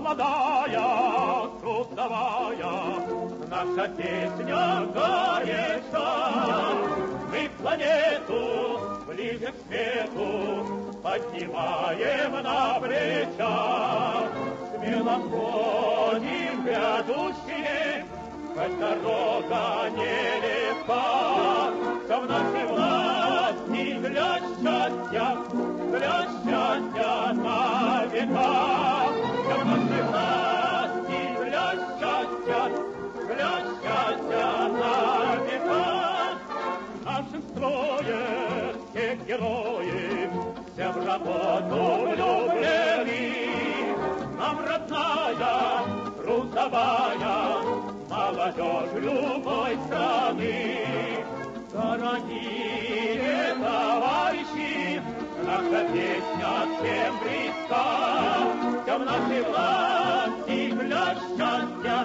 молодая, трудовая, наша песня горяча. Мы планету ближе к свету поднимаем на плечах. Смело ходим грядущие, хоть дорога нелегка. Все в нашей власти для счастья на века. Все в нашей власти для счастья на века. В нашем строе все герои, все в работу влюблены. Нам родная, трудовая молодежь любой страны. Дорогие товарищи, наша песня всем близка. Все в нашей власти для счастья